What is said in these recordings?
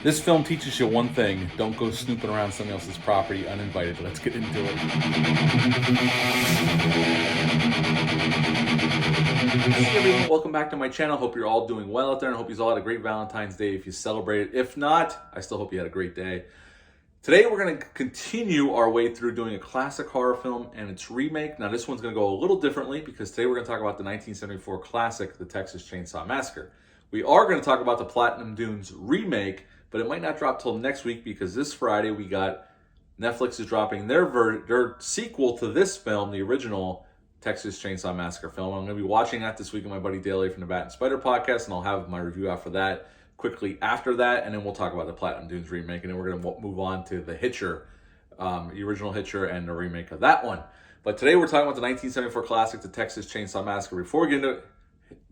This film teaches you one thing: don't go snooping around somebody else's property uninvited. Let's get into it. Hey everyone, welcome back to my channel. Hope you're all doing well out there and hope you all had a great Valentine's Day if you celebrated. If not, I still hope you had a great day. Today we're going to continue our way through doing a classic horror film and its remake. Now this one's going to go a little differently because today we're going to talk about the 1974 classic, The Texas Chainsaw Massacre. We are going to talk about the Platinum Dunes remake, but it might not drop till next week because this Friday we got Netflix is dropping their sequel to this film, the original Texas Chainsaw Massacre film. I'm going to be watching that this week with my buddy Dale from the Bat and Spider podcast, and I'll have my review out for that quickly after that, and then we'll talk about the Platinum Dunes remake, and then we're going to move on to the Hitcher, the original Hitcher, and the remake of that one. But today we're talking about the 1974 classic, The Texas Chainsaw Massacre. Before we get into it,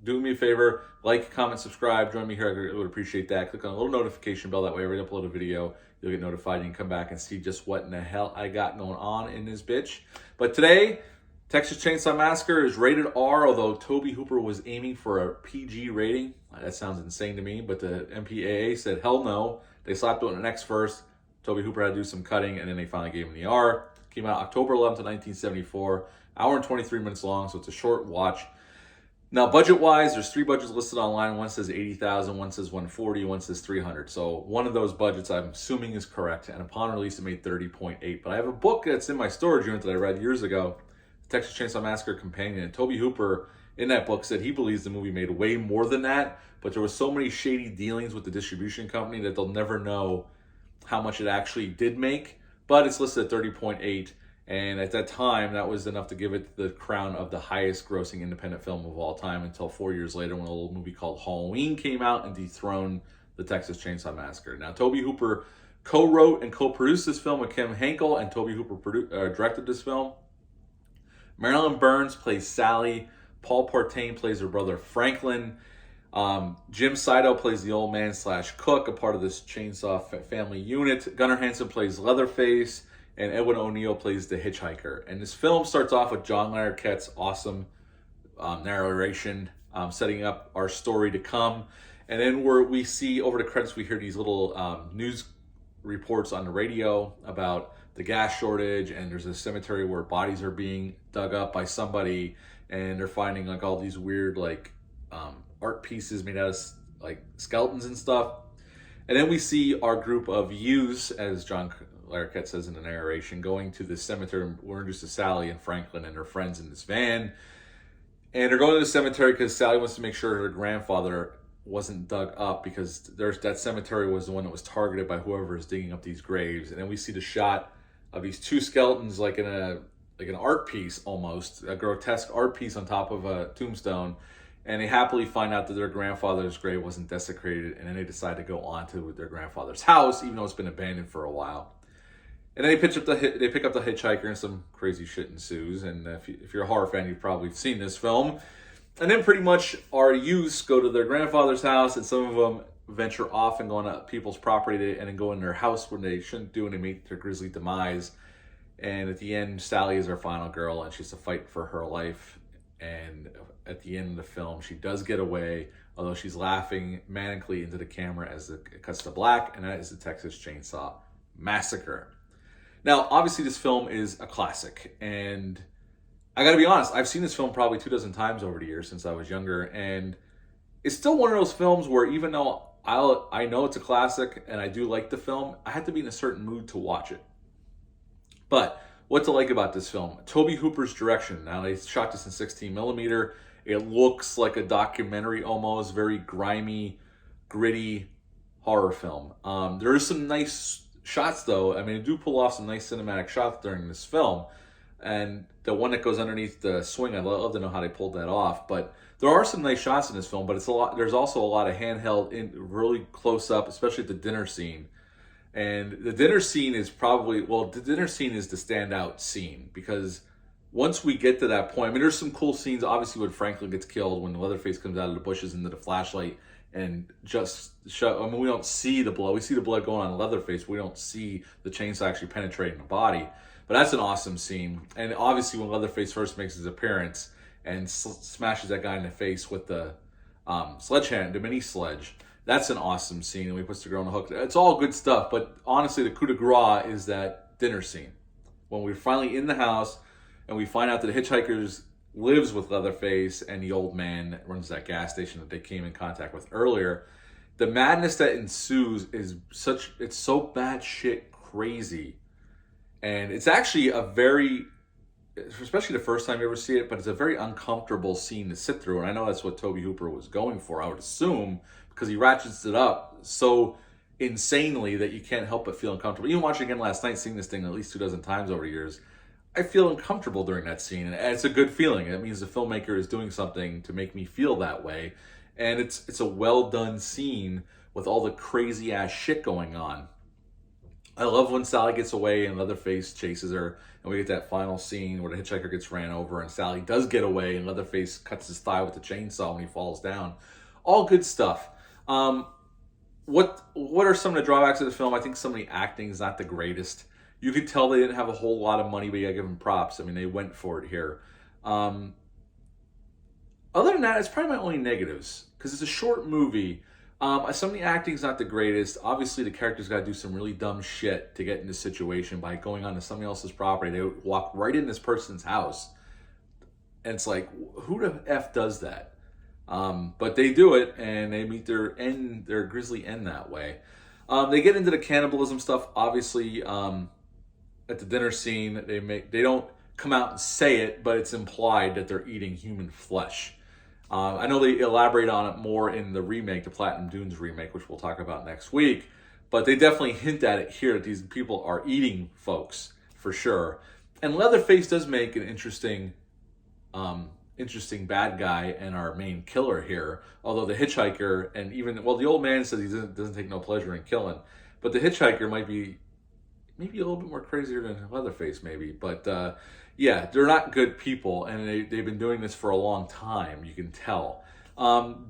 do me a favor, like, comment, subscribe, join me here. I would appreciate that. Click on a little notification bell. That way, every upload a video, you'll get notified and you can come back and see just what in the hell I got going on in this bitch. But today, Texas Chainsaw Massacre is rated R, although Tobe Hooper was aiming for a PG rating. That sounds insane to me, but the MPAA said hell no. They slapped it on an X first. Tobe Hooper had to do some cutting, and then they finally gave him the R. Came out October 11th, 1974. Hour and 23 minutes long, so it's a short watch. Now, budget-wise, there's three budgets listed online. One says $80,000, one says $140,000, one says $300,000. So one of those budgets, I'm assuming, is correct. And upon release, it made $30.8. But I have a book that's in my storage unit that I read years ago, Texas Chainsaw Massacre Companion. And Tobe Hooper, in that book, said he believes the movie made way more than that. But there was so many shady dealings with the distribution company that they'll never know how much it actually did make. But it's listed at $30.8. And at that time, that was enough to give it the crown of the highest grossing independent film of all time until 4 years later when a little movie called Halloween came out and dethroned the Texas Chainsaw Massacre. Now, Tobe Hooper co-wrote and co-produced this film with Kim Henkel, and Tobe Hooper directed this film. Marilyn Burns plays Sally. Paul Partain plays her brother Franklin. Jim Saito plays the old man / cook, a part of this chainsaw family unit. Gunnar Hansen plays Leatherface. And Edwin O'Neill plays the hitchhiker. And this film starts off with John Larroquette's awesome narration, setting up our story to come. And then we see over the credits, we hear these little news reports on the radio about the gas shortage, and there's a cemetery where bodies are being dug up by somebody, and they're finding like all these weird like art pieces made out of like skeletons and stuff. And then we see our group of youths, as John Larroquette says in the narration, going to the cemetery. We're introduced to Sally and Franklin and her friends in this van. And they're going to the cemetery because Sally wants to make sure her grandfather wasn't dug up, because that cemetery was the one that was targeted by whoever is digging up these graves. And then we see the shot of these two skeletons like in an art piece, almost a grotesque art piece on top of a tombstone. And they happily find out that their grandfather's grave wasn't desecrated, and then they decide to go on to their grandfather's house, even though it's been abandoned for a while. And then they pick up the hitchhiker, and some crazy shit ensues. And if you're a horror fan, you've probably seen this film. And then pretty much our youths go to their grandfather's house, and some of them venture off and go on people's property and then go in their house when they shouldn't do, and they meet their grisly demise. And at the end, Sally is our final girl, and she has to fight for her life. And at the end of the film, she does get away, although she's laughing manically into the camera as it cuts to black, and that is the Texas Chainsaw Massacre. Now, obviously, this film is a classic, and I gotta be honest, I've seen this film probably 24 times over the years since I was younger, and it's still one of those films where even though I know it's a classic and I do like the film, I have to be in a certain mood to watch it. But what to like about this film? Tobe Hooper's direction. Now, they shot this in 16 millimeter. It looks like a documentary almost, very grimy, gritty horror film. There is some nice shots, though. I mean, they do pull off some nice cinematic shots during this film. And the one that goes underneath the swing, I'd love to know how they pulled that off. But there are some nice shots in this film, but there's also a lot of handheld, really close up, especially at the dinner scene. And the dinner scene is the dinner scene is the standout scene, because once we get to that point, I mean, there's some cool scenes, obviously, when Franklin gets killed, when the Leatherface comes out of the bushes into the flashlight and we don't see the blood. We see the blood going on Leatherface. We don't see the chainsaw actually penetrating the body. But that's an awesome scene. And obviously, when Leatherface first makes his appearance and smashes that guy in the face with the sledgehammer, the mini sledge, That's an awesome scene, and he puts the girl on the hook. It's all good stuff, but honestly, the coup de grace is that dinner scene. When we're finally in the house, and we find out that the hitchhikers lives with Leatherface and the old man that runs that gas station that they came in contact with earlier. The madness that ensues is it's so bad shit crazy. And it's actually a very, especially the first time you ever see it, but it's a very uncomfortable scene to sit through. And I know that's what Tobe Hooper was going for, I would assume, because he ratchets it up so insanely that you can't help but feel uncomfortable. Even watching again last night, seeing this thing at least 24 times over the years, I feel uncomfortable during that scene, and it's a good feeling. It means the filmmaker is doing something to make me feel that way, and it's a well done scene with all the crazy ass shit going on. I love when Sally gets away and Leatherface chases her, and we get that final scene where the hitchhiker gets ran over, and Sally does get away, and Leatherface cuts his thigh with the chainsaw when he falls down. All good stuff. What are some of the drawbacks of the film? I think some of the acting is not the greatest. You could tell they didn't have a whole lot of money, but you gotta give them props. I mean, they went for it here. Other than that, it's probably my only negatives, because it's a short movie. Some of the acting's not the greatest. Obviously, the characters got to do some really dumb shit to get in this situation by going onto somebody else's property. They would walk right in this person's house. And it's like, who the F does that? But they do it, and they meet their grisly end that way. They get into the cannibalism stuff, obviously. At the dinner scene, they don't come out and say it, but it's implied that they're eating human flesh. I know they elaborate on it more in the remake, the Platinum Dunes remake, which we'll talk about next week, but they definitely hint at it here that these people are eating folks, for sure. And Leatherface does make an interesting bad guy and our main killer here, although the hitchhiker, and even, well, the old man says he doesn't take no pleasure in killing, but the hitchhiker might be maybe a little bit more crazier than Leatherface, maybe. But yeah, they're not good people, and they've been doing this for a long time, you can tell.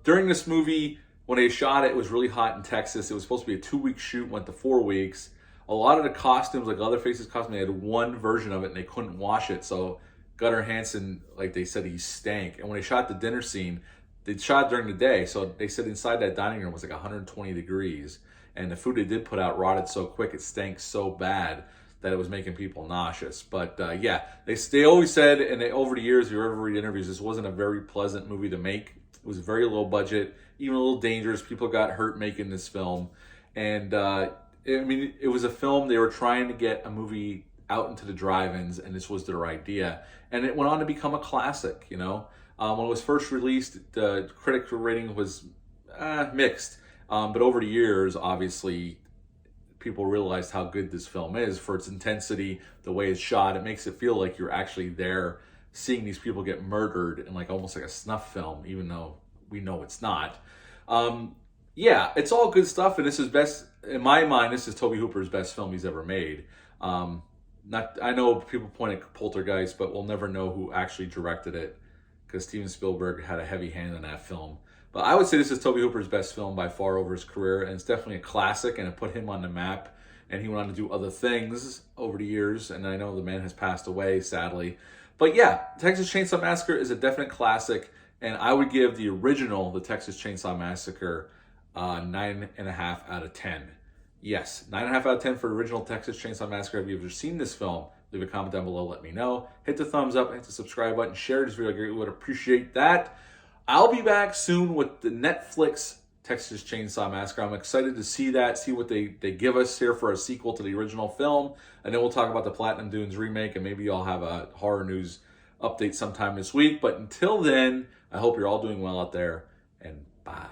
During this movie, when they shot it, it was really hot in Texas. It was supposed to be a 2-week shoot, went to 4 weeks. A lot of the costumes, like Leatherface's costume, they had one version of it, and they couldn't wash it. So Gunnar Hansen, like they said, he stank. And when they shot the dinner scene, they shot it during the day. So they said inside that dining room was like 120 degrees. And the food they did put out rotted so quick, it stank so bad that it was making people nauseous. But yeah, they always said, and over the years, if you ever read interviews, this wasn't a very pleasant movie to make. It was very low budget, even a little dangerous. People got hurt making this film. And I mean, it was a film, they were trying to get a movie out into the drive-ins, and this was their idea. And it went on to become a classic, you know. When it was first released, the critic rating was mixed. But over the years, obviously, people realized how good this film is for its intensity, the way it's shot. It makes it feel like you're actually there seeing these people get murdered in like almost like a snuff film, even though we know it's not. Yeah, it's all good stuff, and this is best, in my mind, this is Tobe Hooper's best film he's ever made. I know people point at Poltergeist, but we'll never know who actually directed it, because Steven Spielberg had a heavy hand in that film. But I would say this is Tobe Hooper's best film by far over his career, and it's definitely a classic, and it put him on the map, and he went on to do other things over the years, and I know the man has passed away, sadly. But yeah, Texas Chainsaw Massacre is a definite classic, and I would give the original, the Texas Chainsaw Massacre, 9.5 out of 10. Yes, 9.5 out of 10 for the original Texas Chainsaw Massacre. If you've ever seen this film, leave a comment down below, let me know. Hit the thumbs up, hit the subscribe button, share this video, I greatly would appreciate that. I'll be back soon with the Netflix Texas Chainsaw Massacre. I'm excited to see that, see what they give us here for a sequel to the original film. And then we'll talk about the Platinum Dunes remake, and maybe I'll have a horror news update sometime this week. But until then, I hope you're all doing well out there, and bye.